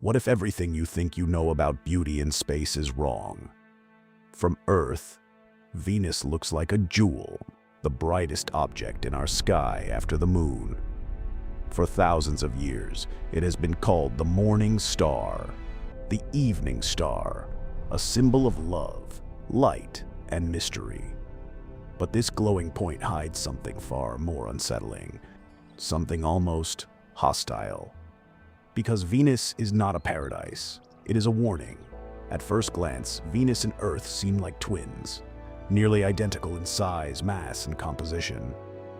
What if everything you think you know about beauty in space is wrong? From Earth, Venus looks like a jewel, the brightest object in our sky after the moon. For thousands of years, it has been called the morning star, the evening star, a symbol of love, light, and mystery. But this glowing point hides something far more unsettling, something almost hostile. Because Venus is not a paradise, it is a warning. At first glance, Venus and Earth seem like twins, nearly identical in size, mass, and composition.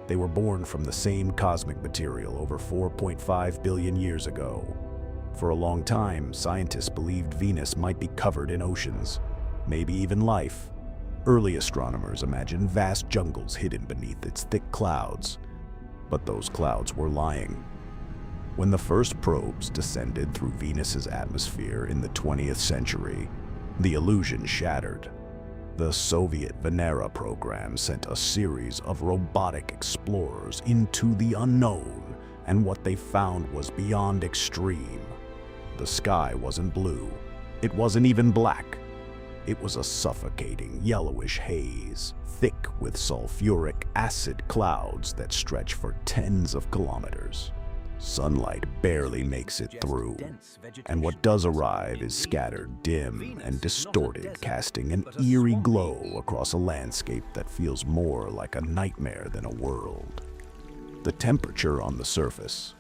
They were born from the same cosmic material over 4.5 billion years ago. For a long time, scientists believed Venus might be covered in oceans, maybe even life. Early astronomers imagined vast jungles hidden beneath its thick clouds. But those clouds were lying. When the first probes descended through Venus's atmosphere in the 20th century, the illusion shattered. The Soviet Venera program sent a series of robotic explorers into the unknown, and what they found was beyond extreme. The sky wasn't blue. It wasn't even black. It was a suffocating yellowish haze, thick with sulfuric acid clouds that stretch for tens of kilometers. Sunlight barely makes it through, and what does arrive is scattered, dim, and distorted, casting an eerie glow across a landscape that feels more like a nightmare than a world. The temperature on the surface,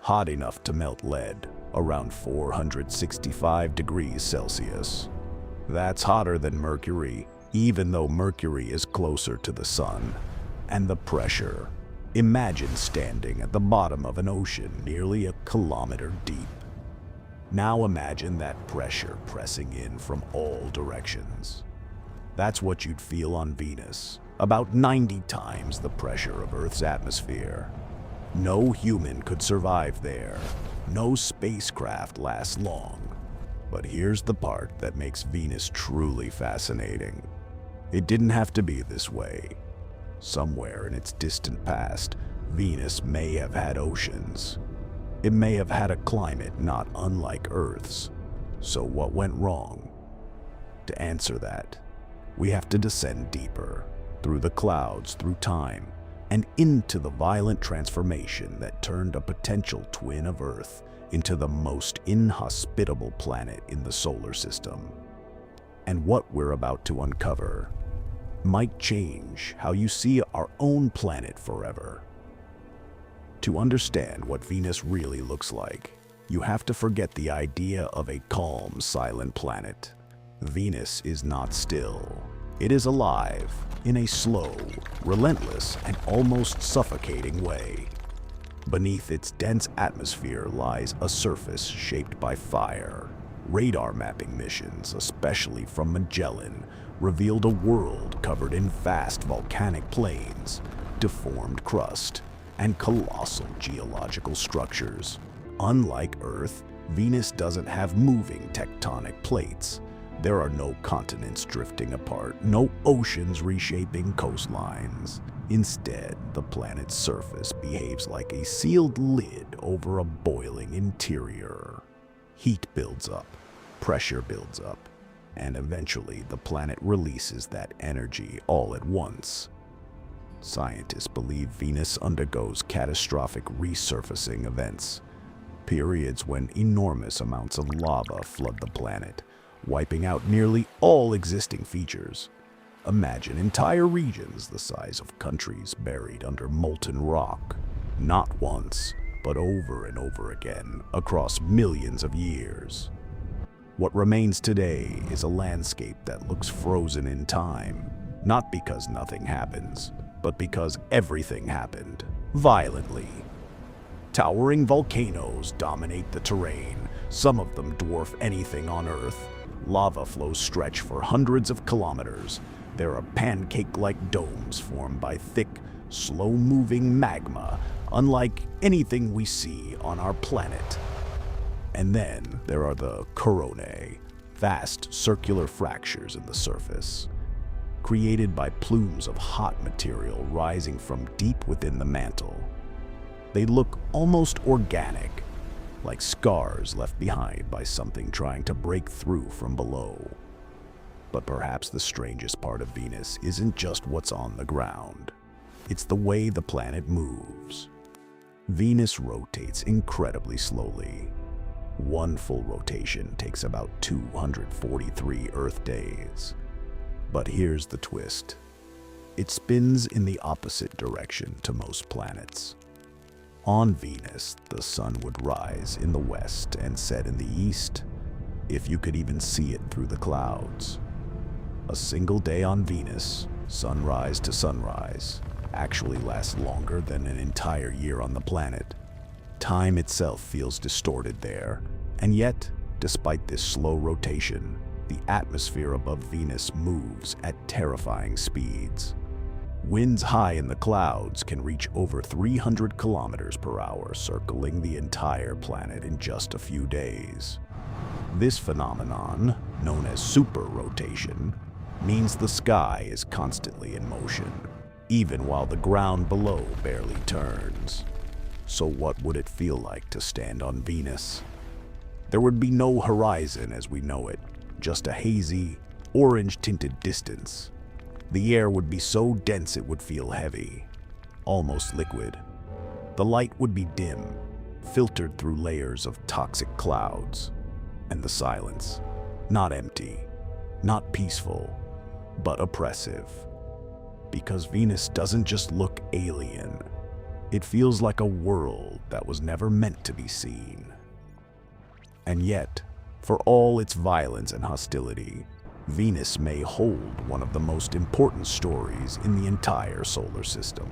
hot enough to melt lead, around 465 degrees Celsius. That's hotter than Mercury, even though Mercury is closer to the sun. And the pressure. Imagine standing at the bottom of an ocean nearly a kilometer deep. Now imagine that pressure pressing in from all directions. That's what you'd feel on Venus, about 90 times the pressure of Earth's atmosphere. No human could survive there. No spacecraft lasts long. But here's the part that makes Venus truly fascinating. It didn't have to be this way. Somewhere in its distant past, Venus may have had oceans. It may have had a climate not unlike Earth's. So what went wrong? To answer that, we have to descend deeper, through the clouds, through time, and into the violent transformation that turned a potential twin of Earth into the most inhospitable planet in the solar system. And what we're about to uncover might change how you see our own planet forever. To understand what Venus really looks like, you have to forget the idea of a calm, silent planet. Venus is not still. It is alive in a slow, relentless, and almost suffocating way. Beneath its dense atmosphere lies a surface shaped by fire. Radar mapping missions, especially from Magellan, revealed a world covered in vast volcanic plains, deformed crust, and colossal geological structures. Unlike Earth, Venus doesn't have moving tectonic plates. There are no continents drifting apart, no oceans reshaping coastlines. Instead, the planet's surface behaves like a sealed lid over a boiling interior. Heat builds up, pressure builds up, and eventually the planet releases that energy all at once. Scientists believe Venus undergoes catastrophic resurfacing events, periods when enormous amounts of lava flood the planet, wiping out nearly all existing features. Imagine entire regions the size of countries buried under molten rock, not once, but over and over again across millions of years. What remains today is a landscape that looks frozen in time, not because nothing happens, but because everything happened, violently. Towering volcanoes dominate the terrain, some of them dwarf anything on Earth. Lava flows stretch for hundreds of kilometers. There are pancake-like domes formed by thick, slow-moving magma, unlike anything we see on our planet. And then there are the coronae, vast circular fractures in the surface, created by plumes of hot material rising from deep within the mantle. They look almost organic, like scars left behind by something trying to break through from below. But perhaps the strangest part of Venus isn't just what's on the ground. It's the way the planet moves. Venus rotates incredibly slowly. One full rotation takes about 243 Earth days. But here's the twist. It spins in the opposite direction to most planets. On Venus, the sun would rise in the west and set in the east, if you could even see it through the clouds. A single day on Venus, sunrise to sunrise, actually lasts longer than an entire year on the planet. Time itself feels distorted there, and yet, despite this slow rotation, the atmosphere above Venus moves at terrifying speeds. Winds high in the clouds can reach over 300 kilometers per hour, circling the entire planet in just a few days. This phenomenon, known as superrotation, means the sky is constantly in motion, even while the ground below barely turns. So what would it feel like to stand on Venus? There would be no horizon as we know it, just a hazy, orange-tinted distance. The air would be so dense it would feel heavy, almost liquid. The light would be dim, filtered through layers of toxic clouds. And the silence, not empty, not peaceful, but oppressive. Because Venus doesn't just look alien. It feels like a world that was never meant to be seen. And yet, for all its violence and hostility, Venus may hold one of the most important stories in the entire solar system.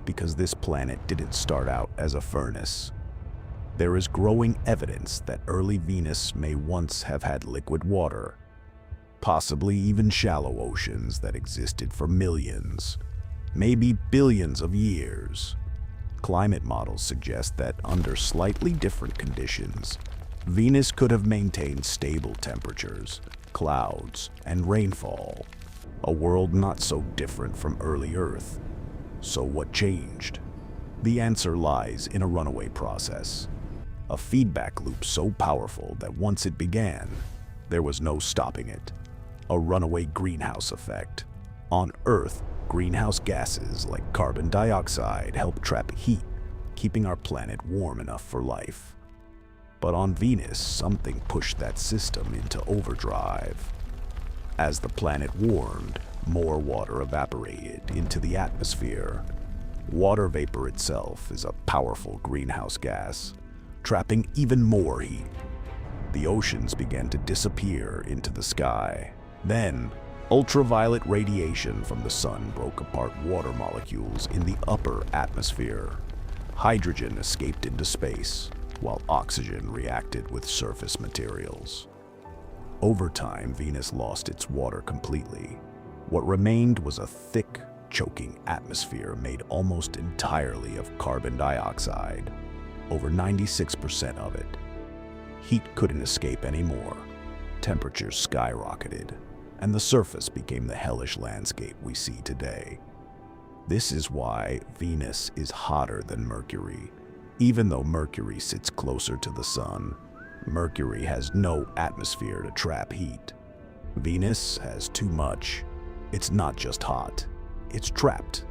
Because this planet didn't start out as a furnace. There is growing evidence that early Venus may once have had liquid water, possibly even shallow oceans that existed for millions, maybe billions of years. Climate models suggest that under slightly different conditions, Venus could have maintained stable temperatures, clouds, and rainfall, a world not so different from early Earth. So what changed? The answer lies in a runaway process, a feedback loop so powerful that once it began, there was no stopping it. A runaway greenhouse effect. On Earth, greenhouse gases like carbon dioxide help trap heat, keeping our planet warm enough for life. But on Venus, something pushed that system into overdrive. As the planet warmed, more water evaporated into the atmosphere. Water vapor itself is a powerful greenhouse gas, trapping even more heat. The oceans began to disappear into the sky. Then, ultraviolet radiation from the sun broke apart water molecules in the upper atmosphere. Hydrogen escaped into space, while oxygen reacted with surface materials. Over time, Venus lost its water completely. What remained was a thick, choking atmosphere made almost entirely of carbon dioxide, over 96% of it. Heat couldn't escape anymore. Temperatures skyrocketed, and the surface became the hellish landscape we see today. This is why Venus is hotter than Mercury. Even though Mercury sits closer to the sun, Mercury has no atmosphere to trap heat. Venus has too much. It's not just hot, it's trapped.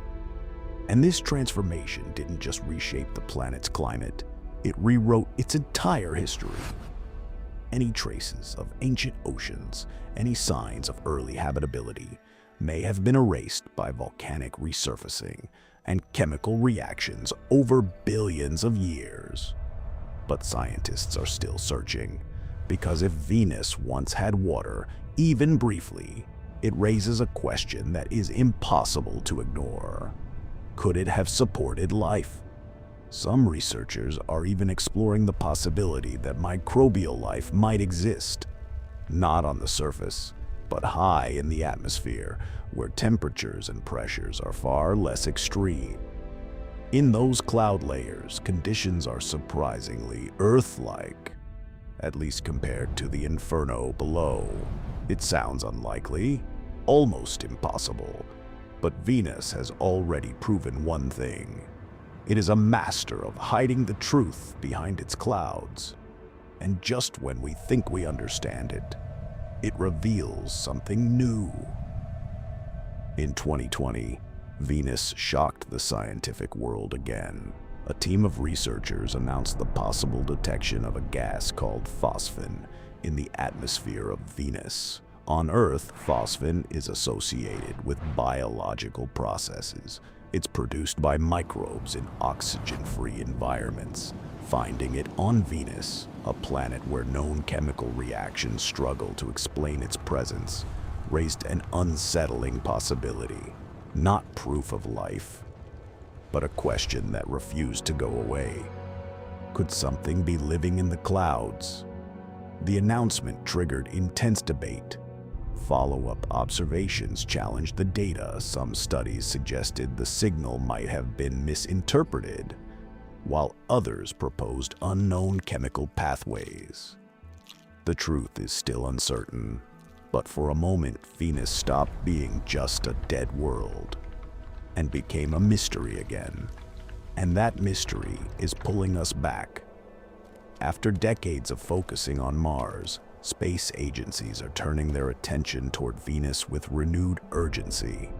And this transformation didn't just reshape the planet's climate, it rewrote its entire history. Any traces of ancient oceans, any signs of early habitability, may have been erased by volcanic resurfacing and chemical reactions over billions of years. But scientists are still searching, because if Venus once had water, even briefly, it raises a question that is impossible to ignore. Could it have supported life? Some researchers are even exploring the possibility that microbial life might exist, not on the surface, but high in the atmosphere, where temperatures and pressures are far less extreme. In those cloud layers, conditions are surprisingly Earth-like, at least compared to the inferno below. It sounds unlikely, almost impossible, but Venus has already proven one thing. It is a master of hiding the truth behind its clouds. And just when we think we understand it, it reveals something new. In 2020, Venus shocked the scientific world again. A team of researchers announced the possible detection of a gas called phosphine in the atmosphere of Venus. On Earth, phosphine is associated with biological processes. It's produced by microbes in oxygen-free environments. Finding it on Venus, a planet where known chemical reactions struggle to explain its presence, raised an unsettling possibility. Not proof of life, but a question that refused to go away. Could something be living in the clouds? The announcement triggered intense debate. Follow-up observations challenged the data. Some studies suggested the signal might have been misinterpreted, while others proposed unknown chemical pathways. The truth is still uncertain, but for a moment Venus stopped being just a dead world and became a mystery again. And that mystery is pulling us back. After decades of focusing on Mars, space agencies are turning their attention toward Venus with renewed urgency.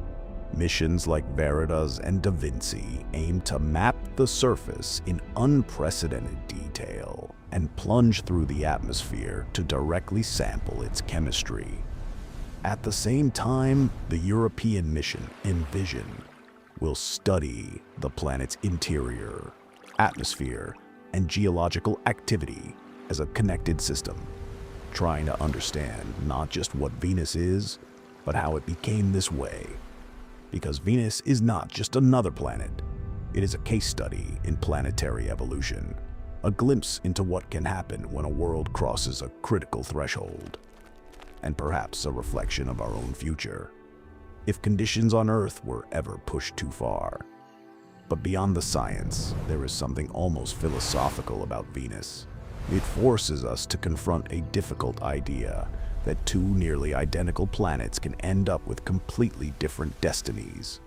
Missions like VERITAS and DAVINCI aim to map the surface in unprecedented detail and plunge through the atmosphere to directly sample its chemistry. At the same time, the European mission, EnVision, will study the planet's interior, atmosphere, and geological activity as a connected system, trying to understand not just what Venus is, but how it became this way. Because Venus is not just another planet. It is a case study in planetary evolution, a glimpse into what can happen when a world crosses a critical threshold, and perhaps a reflection of our own future, if conditions on Earth were ever pushed too far. But beyond the science, there is something almost philosophical about Venus. It forces us to confront a difficult idea that two nearly identical planets can end up with completely different destinies.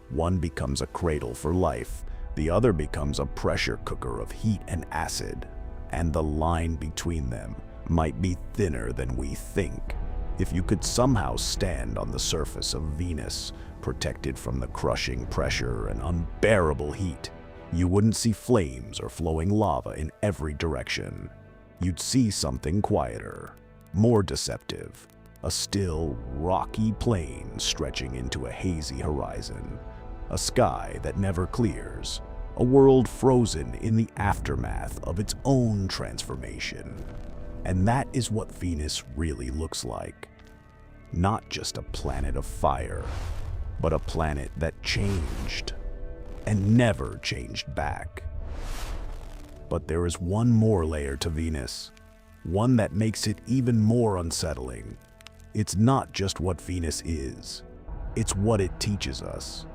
One becomes a cradle for life, the other becomes a pressure cooker of heat and acid, and the line between them might be thinner than we think. If you could somehow stand on the surface of Venus, protected from the crushing pressure and unbearable heat, you wouldn't see flames or flowing lava in every direction. You'd see something quieter, more deceptive, a still, rocky plain stretching into a hazy horizon, a sky that never clears, a world frozen in the aftermath of its own transformation. And that is what Venus really looks like. Not just a planet of fire, but a planet that changed and never changed back. But there is one more layer to Venus, one that makes it even more unsettling. It's not just what Venus is, it's what it teaches us.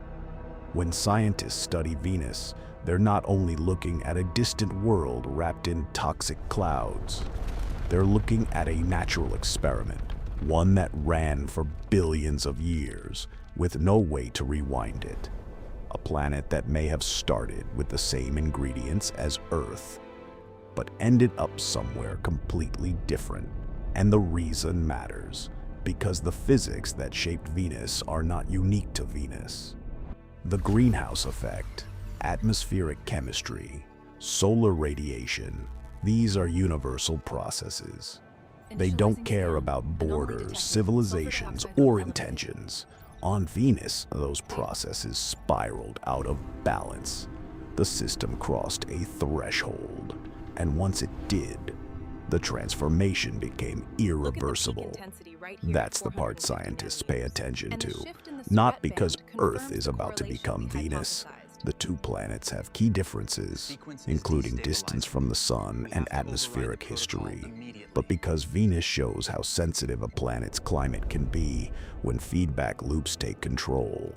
When scientists study Venus, they're not only looking at a distant world wrapped in toxic clouds, they're looking at a natural experiment, one that ran for billions of years with no way to rewind it. A planet that may have started with the same ingredients as Earth, but ended up somewhere completely different. And the reason matters, because the physics that shaped Venus are not unique to Venus. The greenhouse effect, atmospheric chemistry, solar radiation, these are universal processes. They don't care about borders, civilizations, or intentions. On Venus, those processes spiraled out of balance. The system crossed a threshold, and once it did, the transformation became irreversible. That's the part scientists pay attention to, not because Earth is about to become Venus. The two planets have key differences, including distance from the Sun and atmospheric history, but because Venus shows how sensitive a planet's climate can be when feedback loops take control.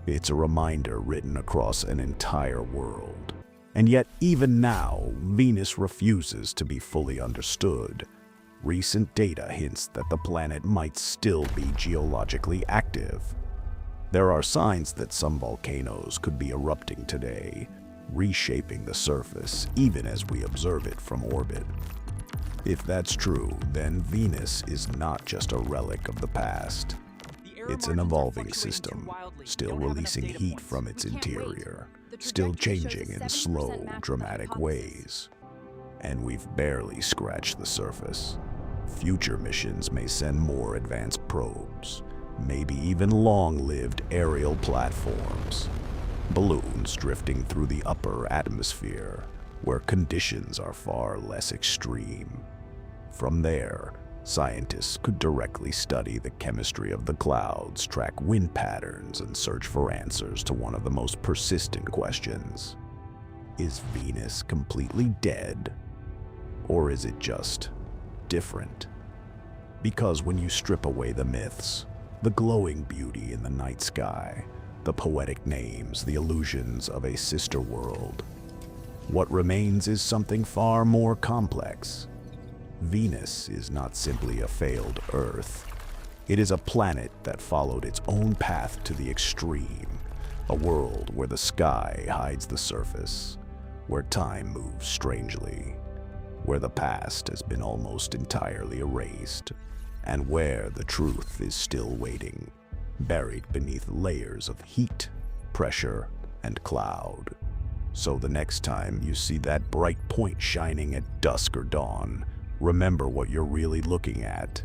It's a reminder written across an entire world. And yet, even now, Venus refuses to be fully understood. Recent data hints that the planet might still be geologically active. There are signs that some volcanoes could be erupting today, reshaping the surface even as we observe it from orbit. If that's true, then Venus is not just a relic of the past. It's an evolving system, still releasing heat from its interior, still changing in slow, dramatic ways. And we've barely scratched the surface. Future missions may send more advanced probes, maybe even long-lived aerial platforms, balloons drifting through the upper atmosphere, where conditions are far less extreme. From there, scientists could directly study the chemistry of the clouds, track wind patterns, and search for answers to one of the most persistent questions. Is Venus completely dead? Or is it just different? Because when you strip away the myths, the glowing beauty in the night sky, the poetic names, the illusions of a sister world, what remains is something far more complex. Venus is not simply a failed Earth. It is a planet that followed its own path to the extreme, a world where the sky hides the surface, where time moves strangely, where the past has been almost entirely erased, and where the truth is still waiting, buried beneath layers of heat, pressure, and cloud. So the next time you see that bright point shining at dusk or dawn, remember what you're really looking at.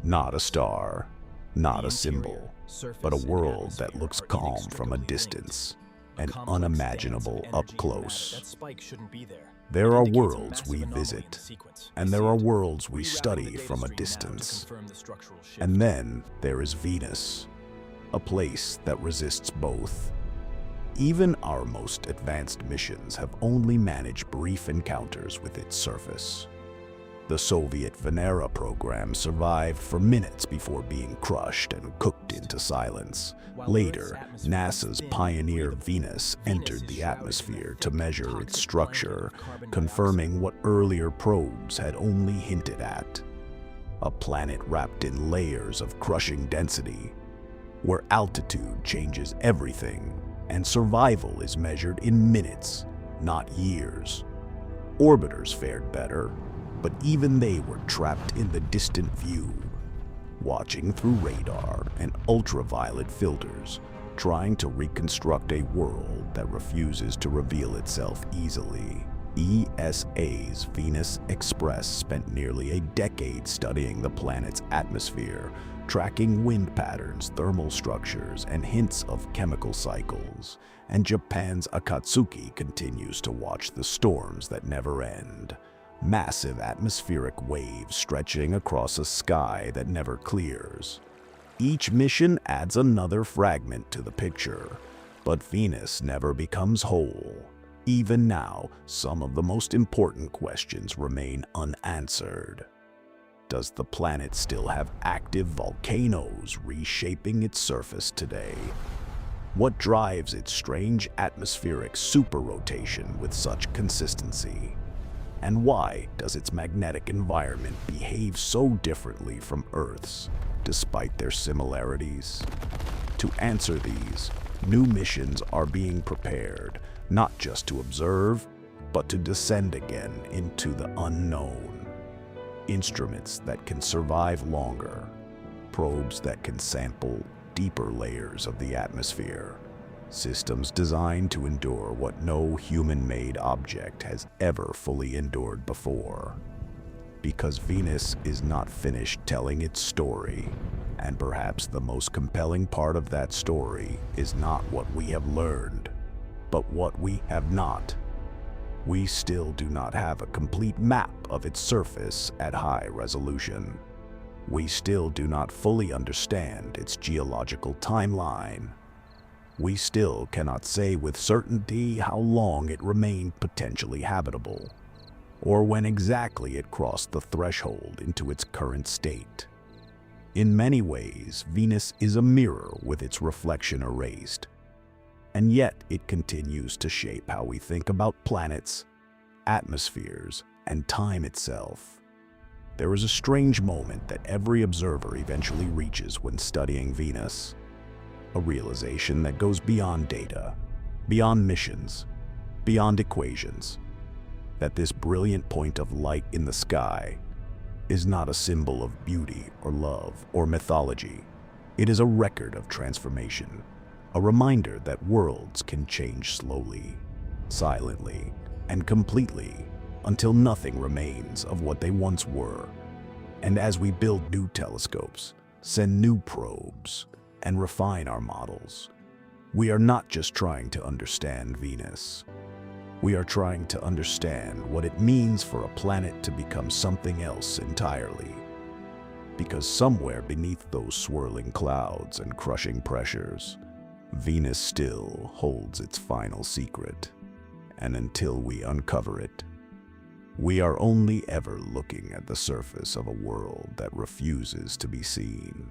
Not a star, not a symbol, but a world that looks calm from a distance and unimaginable up close. There are worlds we visit, and there are worlds we study from a distance. And then there is Venus, a place that resists both. Even our most advanced missions have only managed brief encounters with its surface. The Soviet Venera program survived for minutes before being crushed and cooked into silence. Later, NASA's Pioneer Venus entered the atmosphere to measure its structure, confirming what earlier probes had only hinted at. A planet wrapped in layers of crushing density, where altitude changes everything, and survival is measured in minutes, not years. Orbiters fared better, but even they were trapped in the distant view, watching through radar and ultraviolet filters, trying to reconstruct a world that refuses to reveal itself easily. ESA's Venus Express spent nearly a decade studying the planet's atmosphere, tracking wind patterns, thermal structures, and hints of chemical cycles. And Japan's Akatsuki continues to watch the storms that never end. Massive atmospheric waves stretching across a sky that never clears. Each mission adds another fragment to the picture, but Venus never becomes whole. Even now, some of the most important questions remain unanswered. Does the planet still have active volcanoes reshaping its surface today? What drives its strange atmospheric superrotation with such consistency? And why does its magnetic environment behave so differently from Earth's, despite their similarities? To answer these, new missions are being prepared, not just to observe, but to descend again into the unknown. Instruments that can survive longer, probes that can sample deeper layers of the atmosphere, systems designed to endure what no human-made object has ever fully endured before. Because Venus is not finished telling its story, and perhaps the most compelling part of that story is not what we have learned, but what we have not. We still do not have a complete map of its surface at high resolution. We still do not fully understand its geological timeline. We still cannot say with certainty how long it remained potentially habitable, or when exactly it crossed the threshold into its current state. In many ways, Venus is a mirror with its reflection erased, and yet it continues to shape how we think about planets, atmospheres, and time itself. There is a strange moment that every observer eventually reaches when studying Venus. A realization that goes beyond data, beyond missions, beyond equations, that this brilliant point of light in the sky is not a symbol of beauty or love or mythology. It is a record of transformation, a reminder that worlds can change slowly, silently, and completely until nothing remains of what they once were. And as we build new telescopes, send new probes, and refine our models, we are not just trying to understand Venus. We are trying to understand what it means for a planet to become something else entirely. Because somewhere beneath those swirling clouds and crushing pressures, Venus still holds its final secret. And until we uncover it, we are only ever looking at the surface of a world that refuses to be seen.